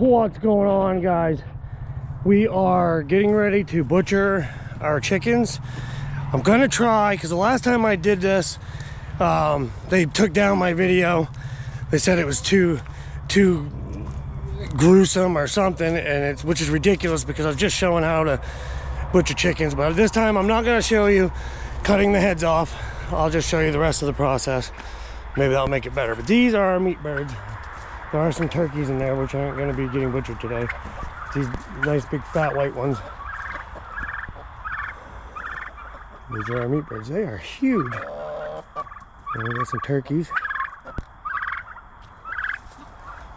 What's going on, guys? We are getting ready to butcher our chickens. I'm gonna try, because the last time I did this, they took down my video. They said it was too gruesome or something, and which is ridiculous, because I was just showing how to butcher chickens. But this time I'm not gonna show you cutting the heads off. I'll just show you the rest of the process. Maybe that'll make it better. But these are our meat birds. There are some turkeys in there which aren't going to be getting butchered today. These nice big fat white ones. These are our meat birds. They are huge. And we got some turkeys.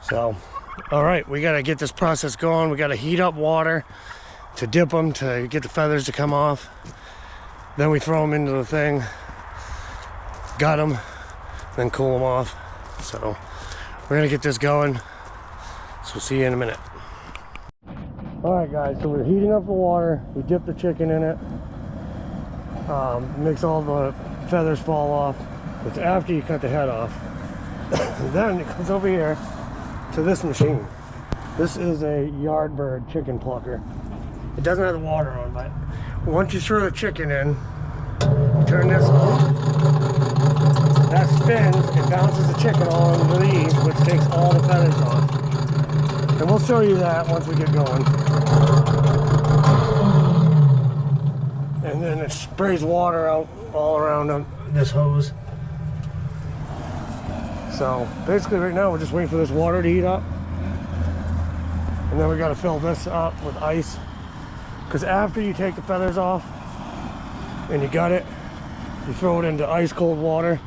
So, all right, we got to get this process going. We got to heat up water to dip them, to get the feathers to come off. Then we throw them into the thing, gut them, then cool them off. So we're gonna get this going, so we'll see you in a minute. All right, guys, so we're heating up the water. We dip the chicken in it, makes all the feathers fall off. It's after you cut the head off. Then it goes over here to this machine. This is a yard bird chicken plucker. It doesn't have the water on, but once you throw the chicken in, you turn this on. That spins and bounces the chicken on these, which takes all the feathers off. And we'll show you that once we get going. And then it sprays water out all around this hose. So basically right now we're just waiting for this water to heat up. And then we got to fill this up with ice. Because after you take the feathers off and you gut it, you throw it into ice cold water.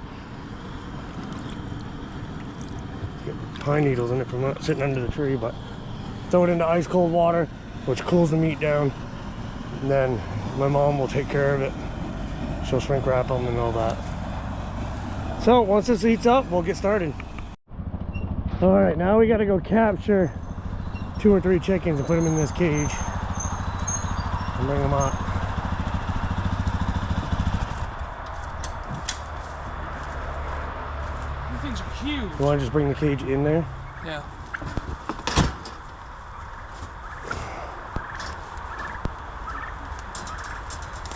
Pine needles in it from not sitting under the tree, but throw it into ice cold water, which cools the meat down, and then my mom will take care of it. She'll shrink wrap them and all that. So once this heats up, we'll get started. All right, now we got to go capture 2 or 3 chickens and put them in this cage and bring them out. Huge. You want to just bring the cage in there? Yeah.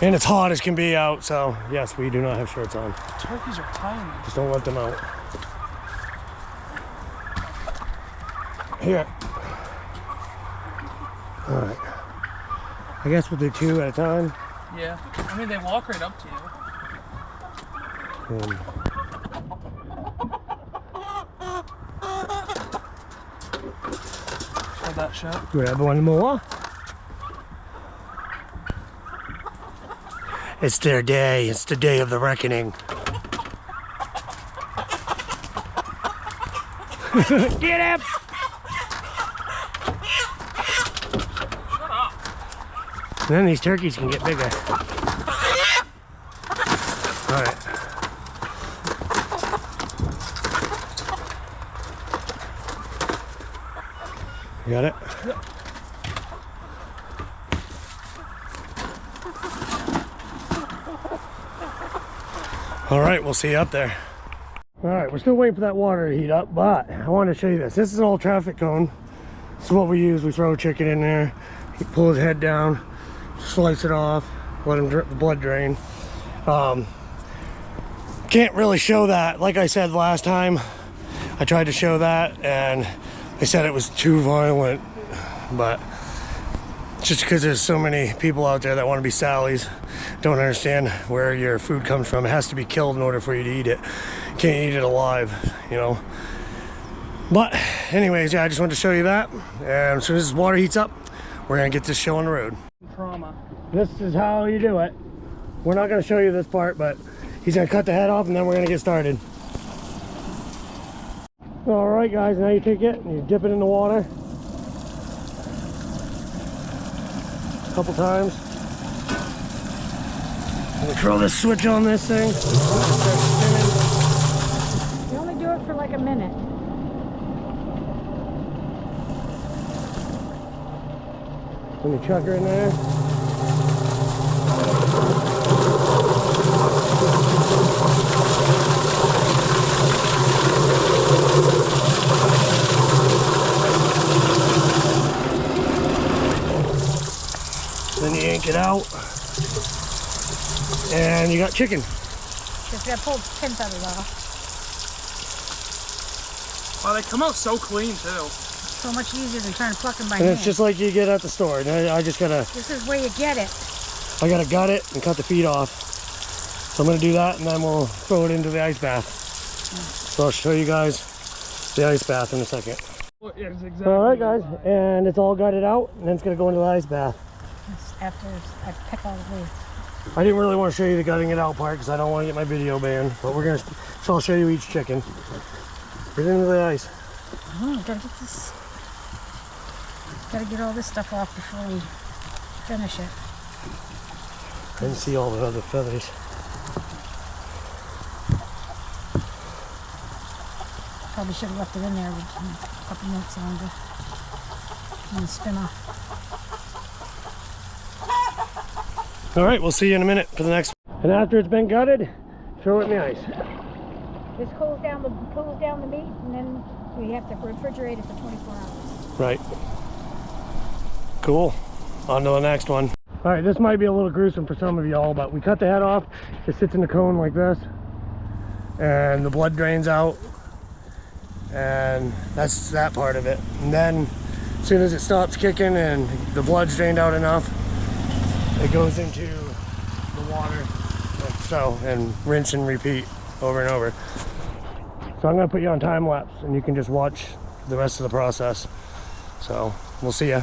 And it's hot as can be out, so yes, we do not have shirts on. Turkeys are tiny. Just don't let them out. Here. All right. I guess we'll do 2 at a time. Yeah. I mean, they walk right up to you. That shot. Grab one more. It's their day. It's the day of the reckoning. Get him! Shut up. Then these turkeys can get bigger. All right. You got it? Yep. All right, we'll see you up there. All right, we're still waiting for that water to heat up, but I want to show you this. This is an old traffic cone. This is what we use. We throw a chicken in there, you pull his head down, slice it off, let him drip the blood drain. Can't really show that. Like I said last time, I tried to show that, and they said it was too violent, but just because there's so many people out there that want to be Sallies, don't understand where your food comes from. It has to be killed in order for you to eat it. Can't eat it alive, you know. But anyways, yeah, I just wanted to show you that. And as soon as this water heats up, we're gonna get this show on the road. Trauma. This is how you do it. We're not gonna show you this part, but he's gonna cut the head off and then we're gonna get started. All right, guys, now you take it and you dip it in the water a couple times. And we throw this switch on this thing. You only do it for like a minute. Then you chuck her in there. out. And you got chicken. Just gotta pull pin feathers off. Oh, they come out so clean too. So much easier than trying to pluck them by And hand. it's just like you get at the store. And I just gotta, This is where you get it. I gotta gut it and cut the feet off. So I'm gonna do that and then we'll throw it into the ice bath. So I'll show you guys the ice bath in a second. Well, yeah, it's exactly. All right, guys, and it's all gutted out, and then it's gonna go into the ice bath. It's after I pick all the leaves. I didn't really want to show you the gutting it out part because I don't want to get my video banned, but we're gonna, so I'll show you each chicken. Get into the ice. Oh, gotta get this. Gotta get all this stuff off before we finish it. I didn't see all the other feathers. Probably should have left it in there with a couple minutes longer. And spin off. All right, we'll see you in a minute for the next one. And after it's been gutted, throw it in the ice. This cools down the meat, and then we have to refrigerate it for 24 hours. Right. Cool. On to the next one. All right, this might be a little gruesome for some of y'all, but we cut the head off. It sits in the cone like this, and the blood drains out, and that's that part of it. And then as soon as it stops kicking and the blood's drained out enough, it goes into the water like so, and rinse and repeat over and over. So I'm gonna put you on time lapse and you can just watch the rest of the process. So we'll see ya.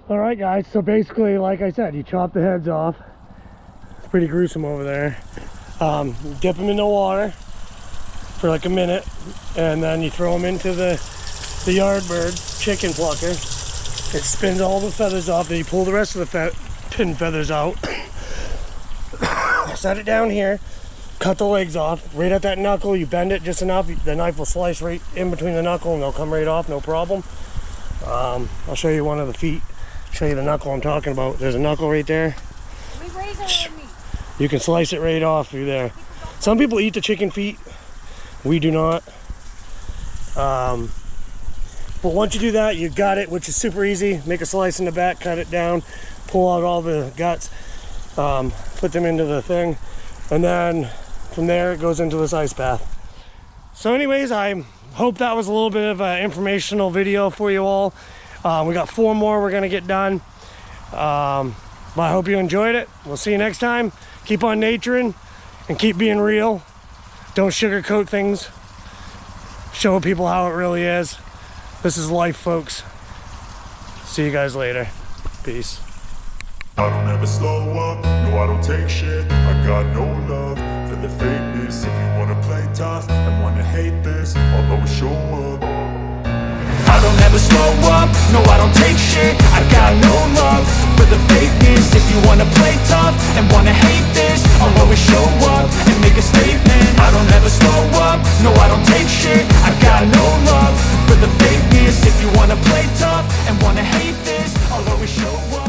All right, guys, so basically, like I said, you chop the heads off. It's pretty gruesome over there. Dip them in the water for like a minute, and then you throw them into the Yardbird chicken plucker. It spins all the feathers off, then you pull the rest of the pin feathers out. Set it down here, cut the legs off. Right at that knuckle, you bend it just enough, the knife will slice right in between the knuckle and they'll come right off, no problem. I'll show you one of the feet. Show you the knuckle I'm talking about. There's a knuckle right there. We raise our own meat. You can slice it right off through there. Some people eat the chicken feet. We do not. But once you do that, you got it, which is super easy. Make a slice in the back, cut it down, pull out all the guts, put them into the thing, and then from there it goes into this ice bath. So anyways, I hope that was a little bit of an informational video for you all. We got 4 more we're gonna get done. But I hope you enjoyed it. We'll see you next time. Keep on naturing and keep being real. Don't sugarcoat things. Show people how it really is. This is life, folks. See you guys later. Peace. I don't ever slow up, no I don't take shit. I got no love for the fakeness. If you wanna play tough and wanna hate this, I'll always show up. I don't ever slow up, no I don't take shit. I got no love for the fakeness. If you wanna play tough and wanna hate this, I'll always show up and make a statement. I don't ever slow up, no I don't take shit. I got no love for the fakeness. If you wanna play tough and wanna hate this, I'll always show up.